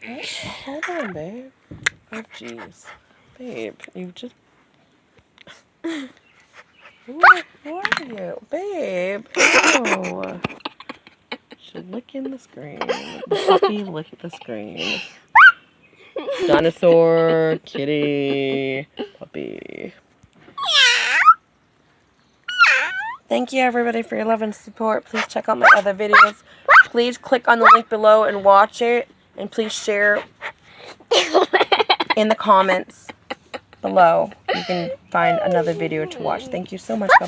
Hold on, babe. Oh, jeez. Babe, you just... Who are you? Babe, no. Should look in the screen. Puppy, look at the screen. Dinosaur, kitty, puppy. Thank you, everybody, for your love and support. Please check out my other videos. Please click on the link below and watch it. And please share in the comments below. You can find another video to watch. Thank you so much. God bless.